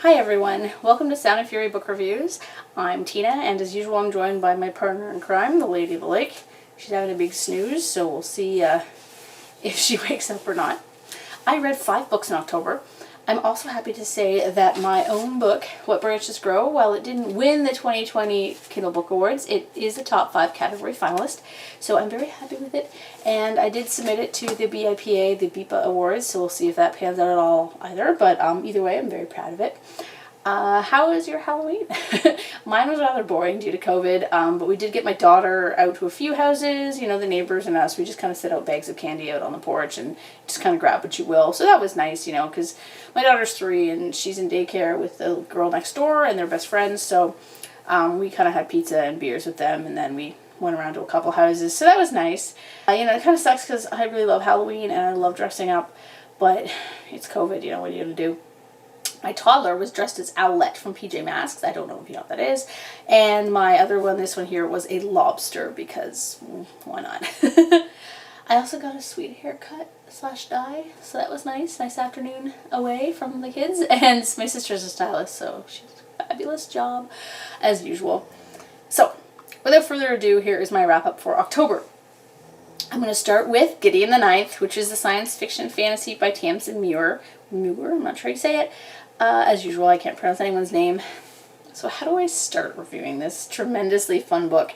Hi everyone, welcome to Sound and Fury Book Reviews. I'm Tina, and as usual I'm joined by my partner in crime, the Lady of the Lake. She's having a big snooze, so we'll see if she wakes up or not. I read 5 books in October. I'm also happy to say that my own book, What Branches Grow, while it didn't win the 2020 Kindle Book Awards, it is a top 5 category finalist, so I'm very happy with it. And I did submit it to the BIPA, the BIPA Awards, so we'll see if that pans out at all either, but either way, I'm very proud of it. How was your Halloween? Mine was rather boring due to COVID, but we did get my daughter out to a few houses, you know, the neighbors and us. We just kind of set out bags of candy out on the porch and just kind of grab what you will. So that was nice, you know, because my daughter's 3 and she's in daycare with the girl next door and they're best friends. So we kind of had pizza and beers with them, and then we went around to a couple houses. So that was nice. You know, it kind of sucks because I really love Halloween and I love dressing up, but it's COVID, you know, what are you going to do? My toddler was dressed as Owlette from PJ Masks. I don't know if you know what that is. And my other one, this one here, was a lobster because why not? I also got a sweet haircut / dye, so that was nice. Nice afternoon away from the kids. And my sister's a stylist, so she did a fabulous job as usual. So, without further ado, here is my wrap up for October. I'm going to start with Gideon the Ninth, which is a science fiction fantasy by Tamsyn Muir. Muir, I'm not sure how you say it. As usual, I can't pronounce anyone's name. So how do I start reviewing this tremendously fun book?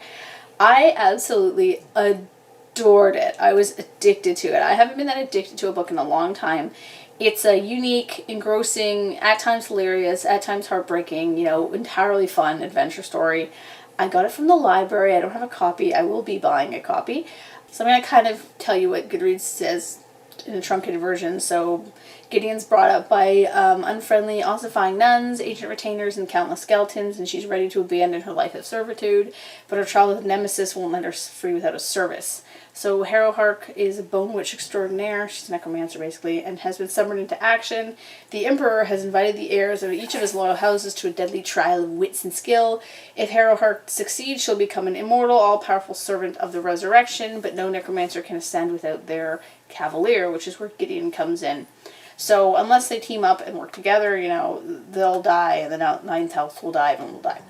I absolutely adored it. I was addicted to it. I haven't been that addicted to a book in a long time. It's a unique, engrossing, at times hilarious, at times heartbreaking, you know, entirely fun adventure story. I got it from the library. I don't have a copy. I will be buying a copy. So I'm going to kind of tell you what Goodreads says in a truncated version. So Gideon's brought up by unfriendly, ossifying nuns, ancient retainers, and countless skeletons, and she's ready to abandon her life of servitude, but her childhood nemesis won't let her free without a service. So Harrowhark is a bone witch extraordinaire, she's a necromancer basically, and has been summoned into action. The Emperor has invited the heirs of each of his loyal houses to a deadly trial of wits and skill. If Harrowhark succeeds, she'll become an immortal, all-powerful servant of the resurrection, but no necromancer can ascend without their cavalier, which is where Gideon comes in. So unless they team up and work together, you know, they'll die, and the ninth house will die, everyone will die.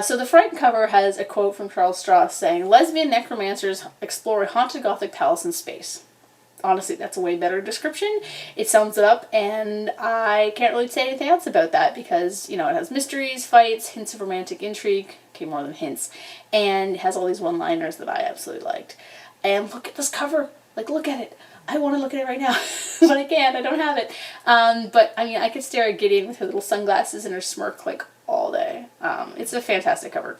So the front cover has a quote from Charles Stross saying, "Lesbian necromancers explore a haunted gothic palace in space." Honestly, that's a way better description. It sums it up, and I can't really say anything else about that because, you know, it has mysteries, fights, hints of romantic intrigue, okay, more than hints, and it has all these one-liners that I absolutely liked. And look at this cover. Like, look at it. I want to look at it right now, but I can't. I don't have it. But, I mean, I could stare at Gideon with her little sunglasses and her smirk, like, all day. It's a fantastic cover.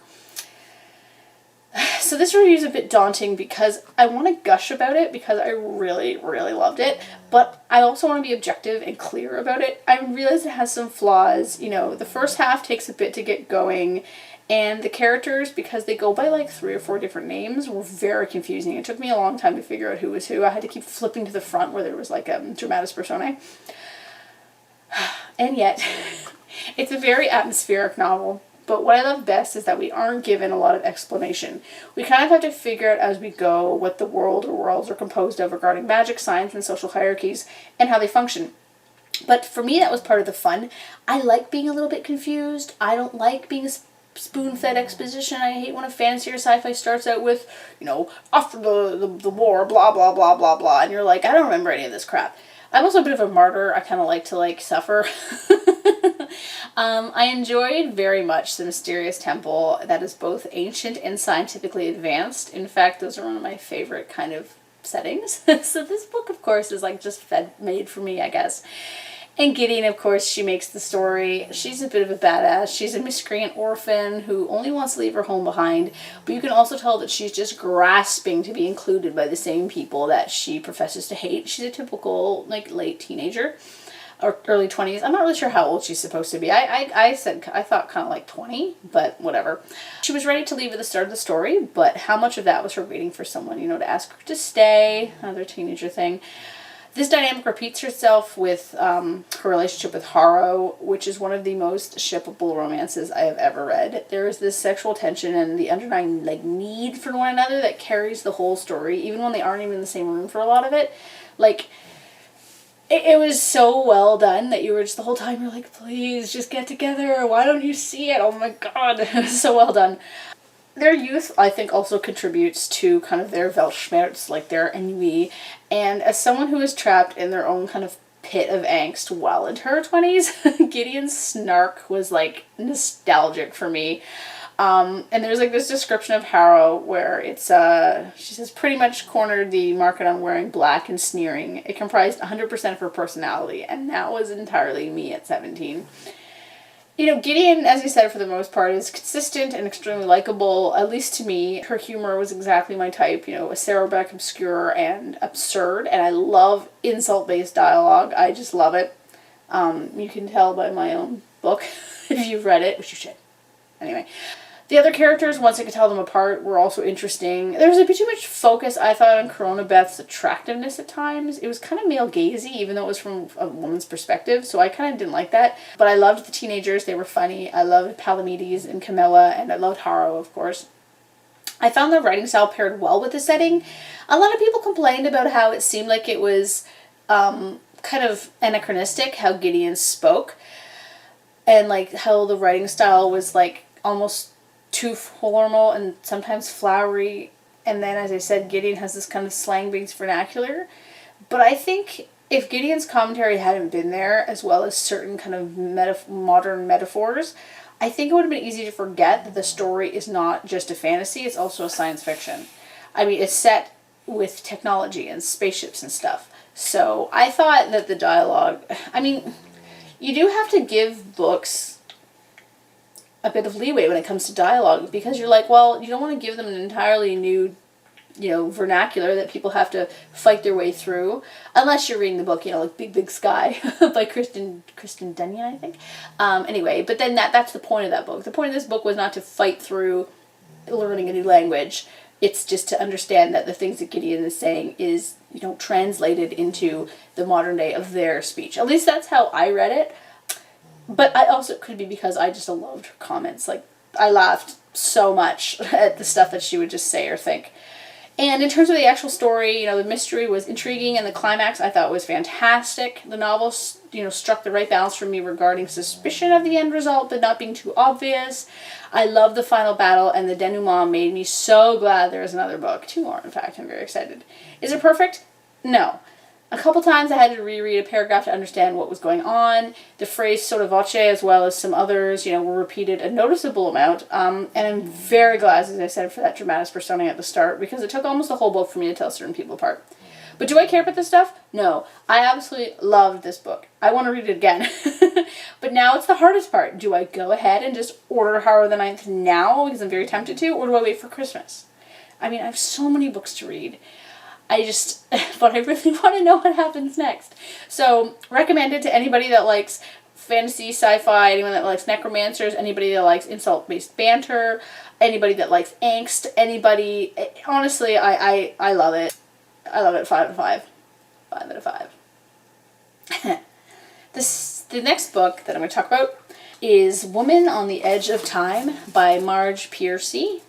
So this review is a bit daunting because I want to gush about it because I really, really loved it, but I also want to be objective and clear about it. I realize it has some flaws. You know, the first half takes a bit to get going, and the characters, because they go by like 3 or 4 different names, were very confusing. It took me a long time to figure out who was who. I had to keep flipping to the front where there was like a dramatis personae. And yet, it's a very atmospheric novel. But what I love best is that we aren't given a lot of explanation. We kind of have to figure out as we go what the world or worlds are composed of regarding magic, science, and social hierarchies, and how they function. But for me, that was part of the fun. I like being a little bit confused. I don't like being spoon-fed exposition. I hate when a fantasy or sci-fi starts out with, you know, after the war, blah, blah, blah, blah, blah, and you're like, I don't remember any of this crap. I'm also a bit of a martyr. I kind of like to, like, suffer. I enjoyed very much the mysterious temple that is both ancient and scientifically advanced. In fact, those are one of my favorite kind of settings. So this book, of course, is like just made for me, I guess. And Gideon, of course, she makes the story. She's a bit of a badass. She's a miscreant orphan who only wants to leave her home behind, but you can also tell that she's just grasping to be included by the same people that she professes to hate. She's a typical, like, late teenager. Or early 20s. I'm not really sure how old she's supposed to be. I thought kind of like 20, but whatever. She was ready to leave at the start of the story, but how much of that was her waiting for someone, you know, to ask her to stay? Another teenager thing. This dynamic repeats herself with her relationship with Harrow, which is one of the most shippable romances I have ever read. There is this sexual tension and the underlying, like, need for one another that carries the whole story, even when they aren't even in the same room for a lot of it. Like, it was so well done that you were just the whole time you're like, please just get together. Why don't you see it? Oh my god, it was so well done. Their youth, I think, also contributes to kind of their Weltschmerz, like their ennui. And as someone who is trapped in their own kind of pit of angst while in her 20s, Gideon's snark was like nostalgic for me. And there's like this description of Harrow where it's, she says, pretty much cornered the market on wearing black and sneering. It comprised 100% of her personality, and that was entirely me at 17. You know, Gideon, as I said, for the most part, is consistent and extremely likable, at least to me. Her humor was exactly my type, you know, acerbic, obscure, and absurd, and I love insult-based dialogue. I just love it. You can tell by my own book, if you've read it, which you should. Anyway. The other characters, once I could tell them apart, were also interesting. There was a bit too much focus, I thought, on Corona Beth's attractiveness at times. It was kind of male-gazy, even though it was from a woman's perspective, so I kind of didn't like that. But I loved the teenagers. They were funny. I loved Palamedes and Camilla, and I loved Harrow, of course. I found the writing style paired well with the setting. A lot of people complained about how it seemed like it was kind of anachronistic, how Gideon spoke, and like how the writing style was like almost too formal and sometimes flowery, and then, as I said, Gideon has this kind of slang-based vernacular. But I think if Gideon's commentary hadn't been there, as well as certain kind of modern metaphors, I think it would have been easy to forget that the story is not just a fantasy, it's also a science fiction. I mean, it's set with technology and spaceships and stuff. So I thought that the dialogue, I mean, you do have to give books a bit of leeway when it comes to dialogue, because you're like, well, you don't want to give them an entirely new, you know, vernacular that people have to fight their way through, unless you're reading the book, you know, like Big Big Sky by Kristen Dunyan, I think. Anyway, but then that's the point of that book. The point of this book was not to fight through learning a new language. It's just to understand that the things that Gideon is saying is, you know, translated into the modern day of their speech. At least that's how I read it. But I also, it could be because I just loved her comments. Like, I laughed so much at the stuff that she would just say or think. And in terms of the actual story, you know, the mystery was intriguing, and the climax I thought was fantastic. The novel, you know, struck the right balance for me regarding suspicion of the end result, but not being too obvious. I loved the final battle, and the denouement made me so glad there was another book. 2 more, in fact. I'm very excited. Is it perfect? No. A couple times I had to reread a paragraph to understand what was going on. The phrase sotto voce, as well as some others, you know, were repeated a noticeable amount. And I'm very glad, as I said, for that dramatis personae at the start, because it took almost the whole book for me to tell certain people apart. But do I care about this stuff? No. I absolutely loved this book. I want to read it again. But now it's the hardest part. Do I go ahead and just order Harrow the Ninth now, because I'm very tempted to, or do I wait for Christmas? I mean, I have so many books to read. But I really want to know what happens next. So, recommended to anybody that likes fantasy, sci-fi, anyone that likes necromancers, anybody that likes insult-based banter, anybody that likes angst, anybody, honestly, I love it. I love it. 5 out of 5. 5 out of 5. The next book that I'm going to talk about is Woman on the Edge of Time by Marge Piercy.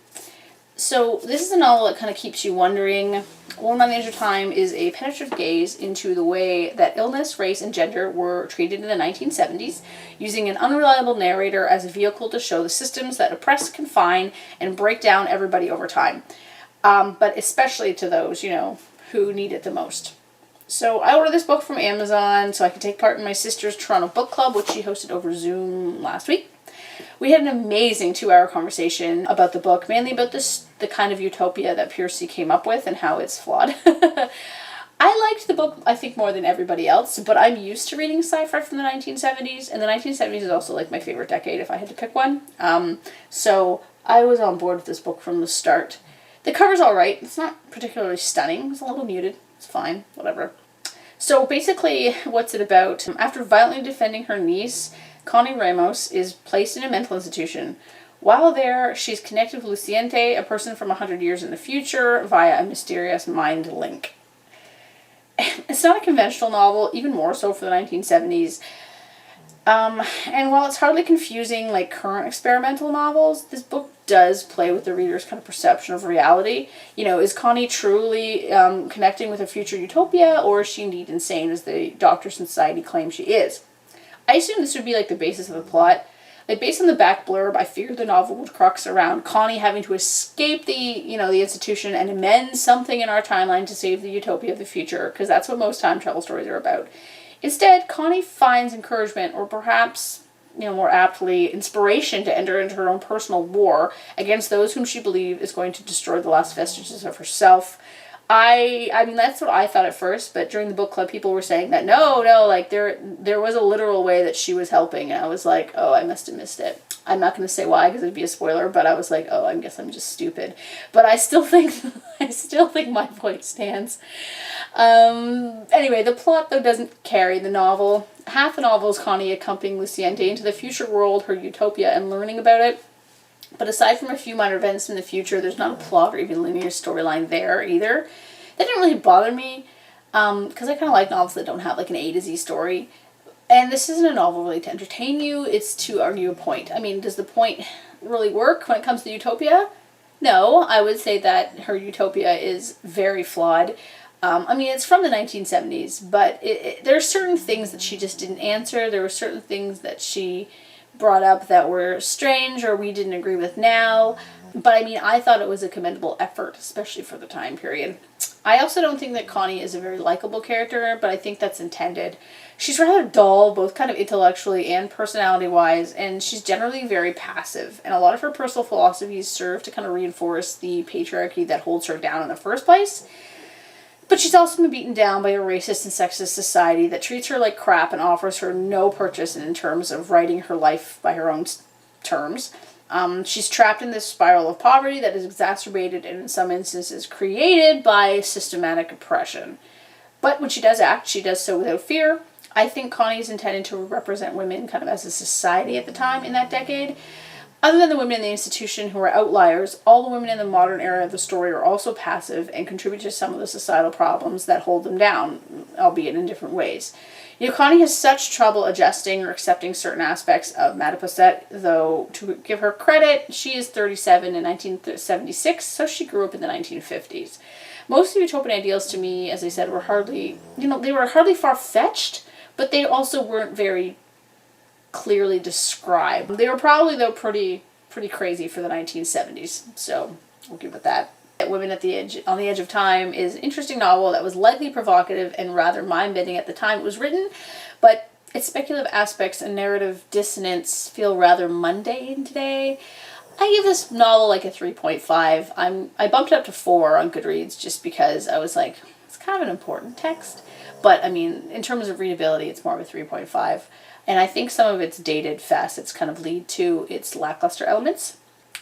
So this is a novel that kind of keeps you wondering. Woman on the Edge of Time is a penetrative gaze into the way that illness, race, and gender were treated in the 1970s, using an unreliable narrator as a vehicle to show the systems that oppress, confine, and break down everybody over time. But especially to those, you know, who need it the most. So I ordered this book from Amazon so I could take part in my sister's Toronto book club, which she hosted over Zoom last week. We had an amazing 2-hour conversation about the book, mainly about the kind of utopia that Piercy came up with and how it's flawed. I liked the book, I think, more than everybody else, but I'm used to reading sci-fi from the 1970s, and the 1970s is also like my favorite decade if I had to pick one. So I was on board with this book from the start. The cover's alright. It's not particularly stunning. It's a little muted. It's fine. Whatever. So basically, what's it about? After violently defending her niece, Connie Ramos is placed in a mental institution. While there, she's connected with Luciente, a person from 100 years in the future, via a mysterious mind link. It's not a conventional novel, even more so for the 1970s. And while it's hardly confusing like current experimental novels, this book does play with the reader's kind of perception of reality. You know, is Connie truly connecting with a future utopia, or is she indeed insane as the Doctor Society claims she is? I assume this would be like the basis of the plot. Like, based on the back blurb, I figured the novel would crux around Connie having to escape the institution and amend something in our timeline to save the utopia of the future, because that's what most time travel stories are about. Instead, Connie finds encouragement, or perhaps, more aptly, inspiration to enter into her own personal war against those whom she believes is going to destroy the last vestiges of herself. I mean, that's what I thought at first, but during the book club, people were saying that no, like, there was a literal way that she was helping, and I was like, oh, I must have missed it. I'm not going to say why, because it'd be a spoiler, but I was like, oh, I guess I'm just stupid. But I still think my point stands. Anyway, the plot, though, doesn't carry the novel. Half the novel is Connie accompanying Luciente into the future world, her utopia, and learning about it. But aside from a few minor events in the future, there's not a plot or even linear storyline there either. That didn't really bother me, because I kind of like novels that don't have like an A to Z story. And this isn't a novel really to entertain you, it's to argue a point. I mean, does the point really work when it comes to utopia? No, I would say that her utopia is very flawed. I mean, it's from the 1970s, but there are certain things that she just didn't answer. There were certain things that she brought up that were strange or we didn't agree with now. But I mean, I thought it was a commendable effort, especially for the time period. I also don't think that Connie is a very likable character, but I think that's intended. She's rather dull, both kind of intellectually and personality-wise, and she's generally very passive. And a lot of her personal philosophies serve to kind of reinforce the patriarchy that holds her down in the first place. But she's also been beaten down by a racist and sexist society that treats her like crap and offers her no purchase in terms of writing her life by her own terms. She's trapped in this spiral of poverty that is exacerbated and in some instances created by systematic oppression. But when she does act, she does so without fear. I think Connie is intended to represent women kind of as a society at the time in that decade. Other than the women in the institution who are outliers, all the women in the modern era of the story are also passive and contribute to some of the societal problems that hold them down, albeit in different ways. Connie has such trouble adjusting or accepting certain aspects of Mademoiselle, though to give her credit, she is 37 in 1976, so she grew up in the 1950s. Most of the utopian ideals to me, as I said, were hardly far-fetched, but they also weren't very clearly described. They were probably, though, pretty crazy for the 1970s, so we'll give it that. Women on the Edge of Time is an interesting novel that was likely provocative and rather mind-bending at the time it was written, but its speculative aspects and narrative dissonance feel rather mundane today. I give this novel like a 3.5. I bumped it up to 4 on Goodreads just because I was like, it's kind of an important text, but I mean, in terms of readability, it's more of a 3.5. And I think some of its dated facets kind of lead to its lackluster elements.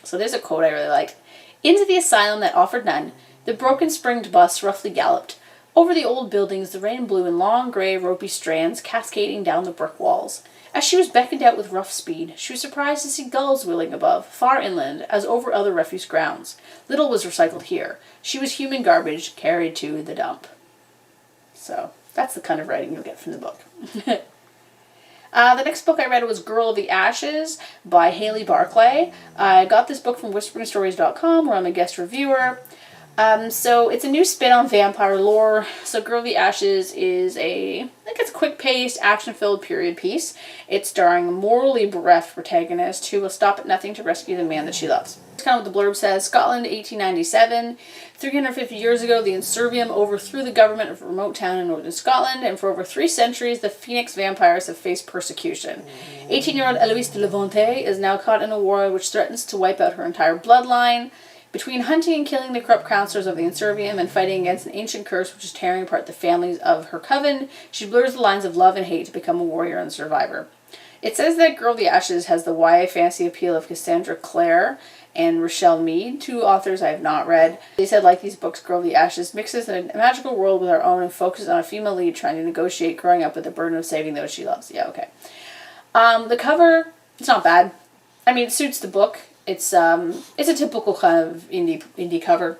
So there's a quote I really liked. Into the asylum that offered none, the broken-springed bus roughly galloped. Over the old buildings, the rain blew in long, grey, ropey strands, cascading down the brick walls. As she was beckoned out with rough speed, she was surprised to see gulls wheeling above, far inland, as over other refuse grounds. Little was recycled here. She was human garbage, carried to the dump. So, that's the kind of writing you'll get from the book. The next book I read was Girl of the Ashes by Hailey Barclay. I got this book from whisperingstories.com where I'm a guest reviewer. So it's a new spin on vampire lore. So Girl of the Ashes is I think it's a quick-paced, action-filled period piece. It's starring a morally bereft protagonist who will stop at nothing to rescue the man that she loves. It's kind of what the blurb says. Scotland, 1897. 350 years ago, the Inservium overthrew the government of a remote town in northern Scotland, and for over 3 centuries, the Phoenix vampires have faced persecution. 18-year-old Eloise de Levante is now caught in a war which threatens to wipe out her entire bloodline. Between hunting and killing the corrupt counselors of the Inservium and fighting against an ancient curse which is tearing apart the families of her coven, she blurs the lines of love and hate to become a warrior and survivor. It says that Girl of the Ashes has the YA fantasy appeal of Cassandra Clare and Rochelle Mead, 2 authors I have not read. They said, like these books, Girl of the Ashes mixes a magical world with our own and focuses on a female lead trying to negotiate growing up with the burden of saving those she loves. Yeah, okay. The cover, it's not bad. I mean, it suits the book. It's a typical kind of indie cover.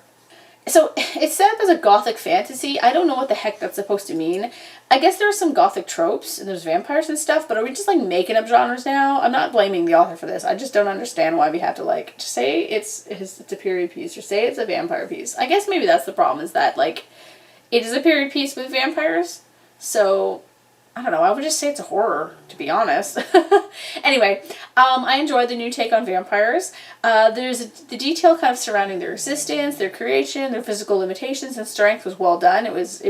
So it's set up as a gothic fantasy. I don't know what the heck that's supposed to mean. I guess there are some gothic tropes and there's vampires and stuff, but are we just like making up genres now? I'm not blaming the author for this. I just don't understand why we have to like just say it's a period piece or say it's a vampire piece. I guess maybe that's the problem, is that like it is a period piece with vampires. So I don't know, I would just say it's a horror, to be honest. Anyway, I enjoyed the new take on vampires. There's the detail kind of surrounding their existence, their creation, their physical limitations and strength was well done. It was,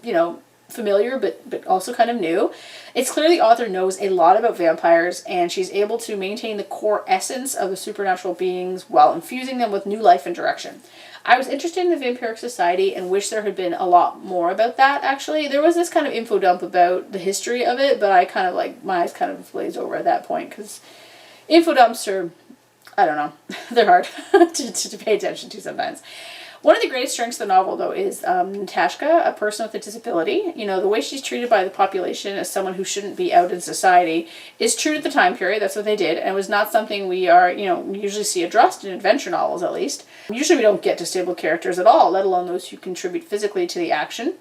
you know, familiar, but also kind of new. It's clear the author knows a lot about vampires, and she's able to maintain the core essence of the supernatural beings while infusing them with new life and direction. I was interested in the Vampiric Society and wish there had been a lot more about that, actually. There was this kind of info dump about the history of it, but I kind of like, my eyes kind of glazed over at that point, because info dumps are, I don't know, they're hard to pay attention to sometimes. One of the greatest strengths of the novel, though, is Natashka, a person with a disability. You know, the way she's treated by the population as someone who shouldn't be out in society is true to the time period. That's what they did, and it was not something we are, you know, we usually see addressed in adventure novels, at least. Usually we don't get disabled characters at all, let alone those who contribute physically to the action.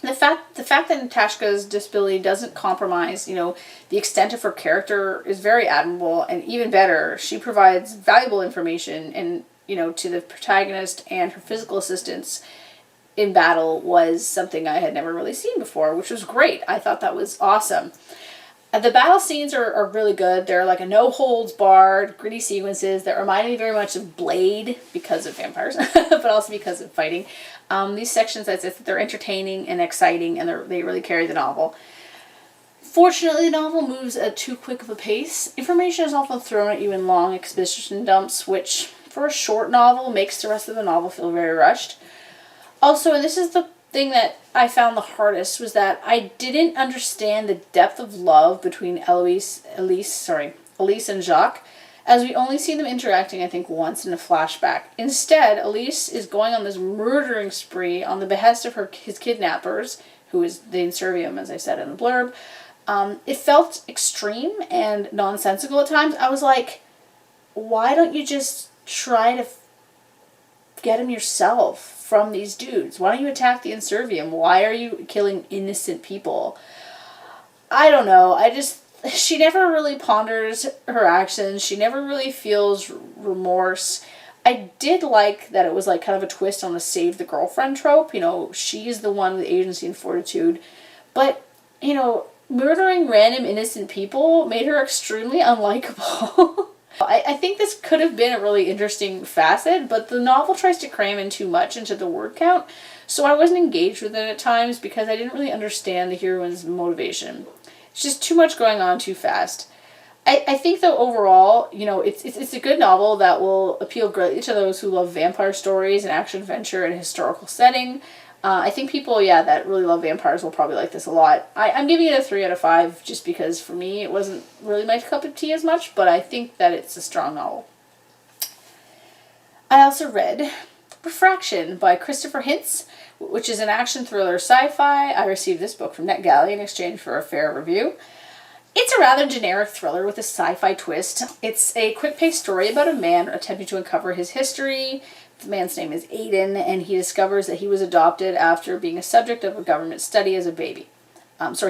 The fact that Natashka's disability doesn't compromise, you know, the extent of her character is very admirable, and even better, she provides valuable information and, you know, to the protagonist, and her physical assistance in battle was something I had never really seen before, which was great. I thought that was awesome. The battle scenes are really good. They're like a no-holds-barred, gritty sequences that remind me very much of Blade, because of vampires, but also because of fighting. These sections, as if they're entertaining and exciting, and they really carry the novel. Fortunately, the novel moves at too quick of a pace. Information is often thrown at you in long exposition dumps, which, for a short novel, makes the rest of the novel feel very rushed. Also, and this is the thing that I found the hardest, was that I didn't understand the depth of love between Elise and Jacques, as we only see them interacting, I think, once in a flashback. Instead, Elise is going on this murdering spree on the behest of his kidnappers, who is the Inservium, as I said in the blurb. It felt extreme and nonsensical at times. I was like, why don't you just try to get him yourself from these dudes? Why don't you attack the Inservium? Why are you killing innocent people? I don't know. She never really ponders her actions. She never really feels remorse. I did like that it was like kind of a twist on the save the girlfriend trope. You know, she's the one with agency and fortitude. But, you know, murdering random innocent people made her extremely unlikable. I think this could have been a really interesting facet, but the novel tries to cram in too much into the word count, so I wasn't engaged with it at times because I didn't really understand the heroine's motivation. It's just too much going on too fast. I think, though, overall, you know, it's a good novel that will appeal greatly to those who love vampire stories and action-adventure in a historical setting. I think people, that really love vampires will probably like this a lot. I'm giving it a 3 out of 5 just because for me it wasn't really my cup of tea as much, but I think that it's a strong novel. I also read Refraction by Christopher Hinz, which is an action thriller sci-fi. I received this book from NetGalley in exchange for a fair review. It's a rather generic thriller with a sci-fi twist. It's a quick-paced story about a man attempting to uncover his history. The man's name is Aiden, and he discovers that he was adopted after being a subject of a government study as a baby.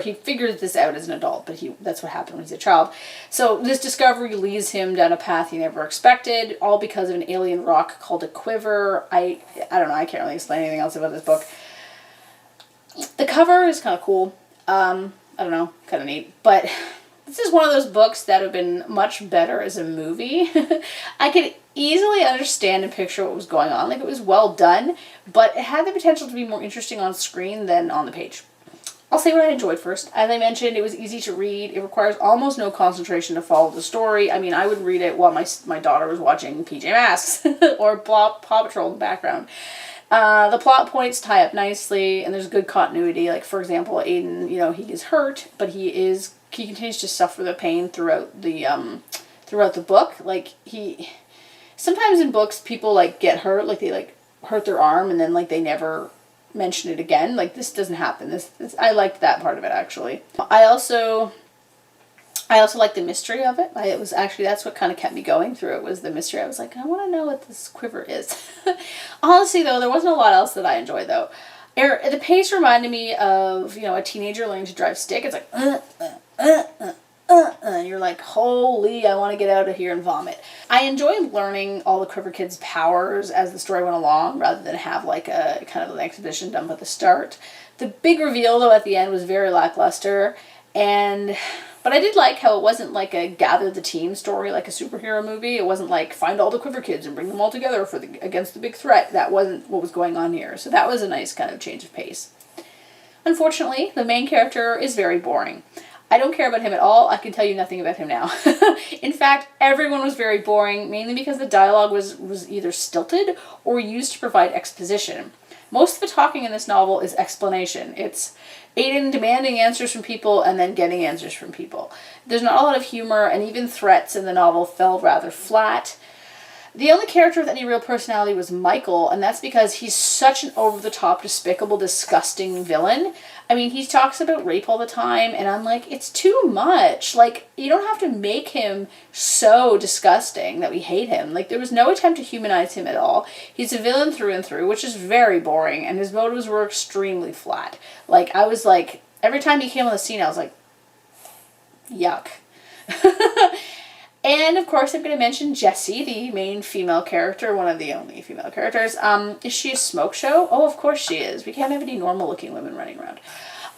He figures this out as an adult, but that's what happened when he's a child. So this discovery leads him down a path he never expected, all because of an alien rock called a quiver. I don't know, I can't really explain anything else about this book. The cover is kind of cool. I don't know, kind of neat. But this is one of those books that have been much better as a movie. I could easily understand and picture what was going on. Like, it was well done, but it had the potential to be more interesting on screen than on the page. I'll say what I enjoyed first. As I mentioned, it was easy to read. It requires almost no concentration to follow the story. I mean, I would read it while my daughter was watching PJ Masks or Paw Patrol in the background. The plot points tie up nicely, and there's good continuity. Like, for example, Aiden, he is hurt, but he continues to suffer the pain throughout the book. Like, sometimes in books, people, get hurt, they, hurt their arm, and then, they never mention it again. This doesn't happen. This I liked that part of it, actually. I also I also like the mystery of it. It was actually, that's what kind of kept me going through it, was the mystery. I was like, I want to know what this quiver is. Honestly, though, there wasn't a lot else that I enjoyed, though. The pace reminded me of, you know, a teenager learning to drive stick. It's like, and you're like, holy, I want to get out of here and vomit. I enjoyed learning all the Quiver Kids' powers as the story went along, rather than have like a kind of an exposition dump at the start. The big reveal, though, at the end was very lackluster, but I did like how it wasn't like a gather the team story like a superhero movie. It wasn't like find all the Quiver Kids and bring them all together against the big threat. That wasn't what was going on here. So that was a nice kind of change of pace. Unfortunately, the main character is very boring. I don't care about him at all. I can tell you nothing about him now. In fact, everyone was very boring, mainly because the dialogue was either stilted or used to provide exposition. Most of the talking in this novel is explanation. It's Aiden demanding answers from people and then getting answers from people. There's not a lot of humor, and even threats in the novel fell rather flat. The only character with any real personality was Michael, and that's because he's such an over-the-top, despicable, disgusting villain. I mean, he talks about rape all the time, and I'm like, it's too much. Like, you don't have to make him so disgusting that we hate him. Like, there was no attempt to humanize him at all. He's a villain through and through, which is very boring, and his motives were extremely flat. Like, I was like, every time he came on the scene, I was like, yuck. And, of course, I'm going to mention Jessie, the main female character, one of the only female characters. Is she a smoke show? Oh, of course she is. We can't have any normal-looking women running around.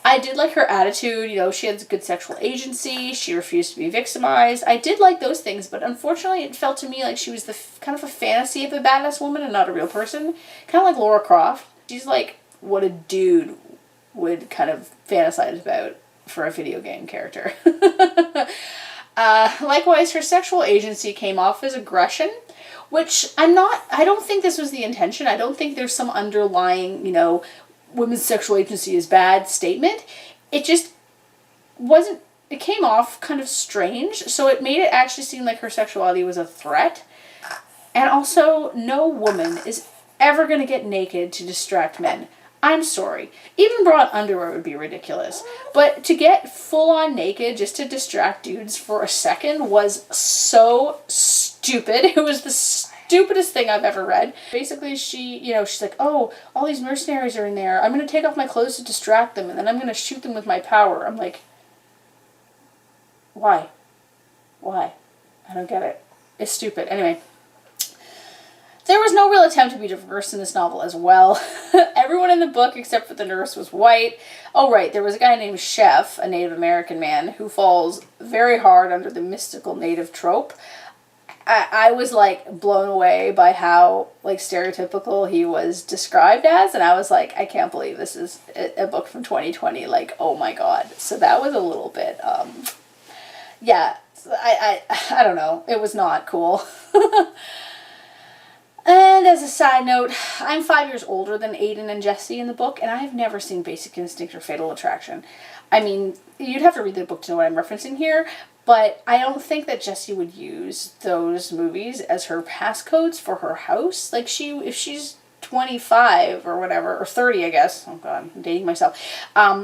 I did like her attitude. You know, she had good sexual agency. She refused to be victimized. I did like those things, but unfortunately it felt to me like she was the kind of a fantasy of a badass woman and not a real person. Kind of like Laura Croft. She's like what a dude would kind of fantasize about for a video game character. Likewise, her sexual agency came off as aggression, which I don't think this was the intention. I don't think there's some underlying, you know, women's sexual agency is bad statement. It just wasn't, it came off kind of strange, so it made it actually seem like her sexuality was a threat. And also, no woman is ever going to get naked to distract men. I'm sorry. Even bra underwear would be ridiculous. But to get full-on naked just to distract dudes for a second was so stupid. It was the stupidest thing I've ever read. Basically, she's like, oh, all these mercenaries are in there. I'm going to take off my clothes to distract them, and then I'm going to shoot them with my power. I'm like, why? Why? I don't get it. It's stupid. Anyway. There was no real attempt to be diverse in this novel as well. Everyone in the book, except for the nurse, was white. Oh, right, there was a guy named Chef, a Native American man, who falls very hard under the mystical native trope. I was, like, blown away by how, like, stereotypical he was described as, and I was like, I can't believe this is a book from 2020. Like, oh my god. So that was a little bit, yeah, I don't know. It was not cool. And as a side note, I'm 5 years older than Aiden and Jessie in the book, and I have never seen Basic Instinct or Fatal Attraction. I mean, you'd have to read the book to know what I'm referencing here, but I don't think that Jessie would use those movies as her passcodes for her house. Like, if she's 25 or whatever, or 30, I guess. Oh god, I'm dating myself.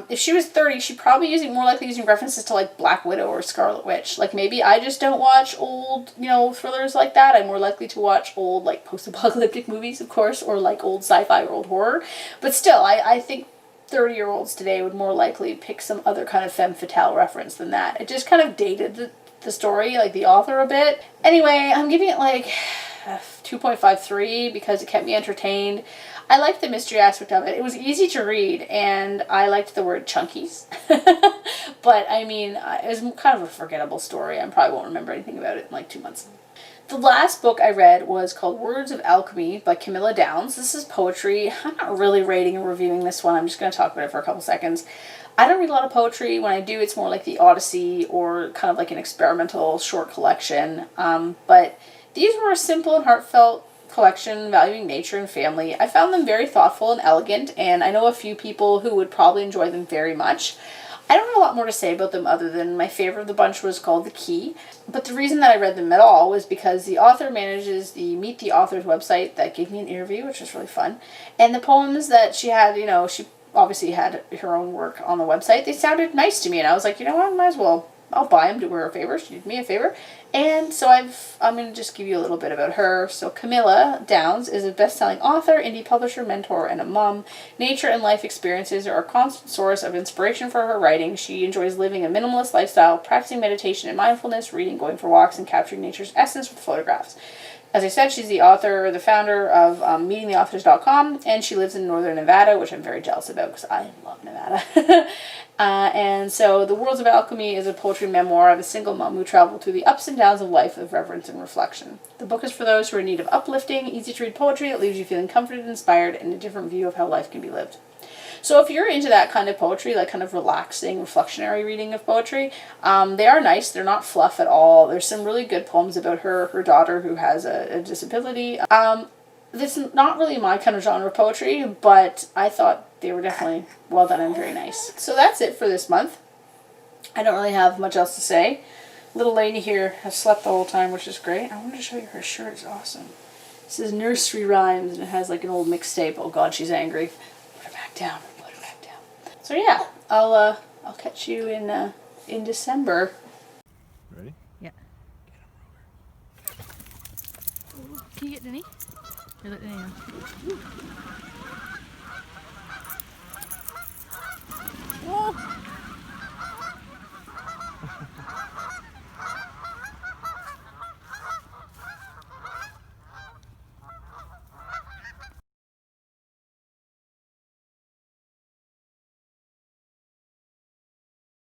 If she was 30, she'd probably more likely using references to, like, Black Widow or Scarlet Witch. Like, maybe I just don't watch old, you know, thrillers like that. I'm more likely to watch old, like, post-apocalyptic movies, of course, or, like, old sci-fi or old horror. But still, I think 30-year-olds today would more likely pick some other kind of femme fatale reference than that. It just kind of dated the story, like, the author a bit. Anyway, I'm giving it, like, 2.53 because it kept me entertained. I liked the mystery aspect of it. It was easy to read, and I liked the word chunkies. But, I mean, it was kind of a forgettable story. I probably won't remember anything about it in, like, 2 months. The last book I read was called Words of Alchemy by Camilla Downs. This is poetry. I'm not really rating or reviewing this one. I'm just going to talk about it for a couple seconds. I don't read a lot of poetry. When I do, it's more like the Odyssey or kind of like an experimental short collection. But these were a simple and heartfelt collection valuing nature and family. I found them very thoughtful and elegant, and I know a few people who would probably enjoy them very much. I don't have a lot more to say about them other than my favorite of the bunch was called The Key. But the reason that I read them at all was because the author manages the Meet the Authors website that gave me an interview, which was really fun. And the poems that she had, you know, she obviously had her own work on the website. They sounded nice to me, and I was like, you know what, I might as well I'll buy them, do her a favor. She did me a favor. And so I'm going to just give you a little bit about her. So Camilla Downs is a best-selling author, indie publisher, mentor, and a mom. Nature and life experiences are a constant source of inspiration for her writing. She enjoys living a minimalist lifestyle, practicing meditation and mindfulness, reading, going for walks, and capturing nature's essence with photographs. As I said, she's the author, the founder of meetingtheauthors.com, and she lives in northern Nevada, which I'm very jealous about because I love Nevada. And so The Worlds of Alchemy is a poetry memoir of a single mom who traveled through the ups and downs of life with reverence and reflection. The book is for those who are in need of uplifting, easy-to-read poetry that leaves you feeling comforted, inspired, and a different view of how life can be lived. So if you're into that kind of poetry, like kind of relaxing, reflectionary reading of poetry, they are nice. They're not fluff at all. There's some really good poems about her daughter who has a disability. This is not really my kind of genre of poetry, but I thought they were definitely well done and very nice. So that's it for this month. I don't really have much else to say. Little lady here has slept the whole time, which is great. I wanted to show you her shirt. It's awesome. It says Nursery Rhymes, and it has like an old mixtape. Oh God, she's angry. Put her back down. Put her back down. So yeah, I'll catch you in December. Ready? Yeah. Can you get Denny? Let Denny know.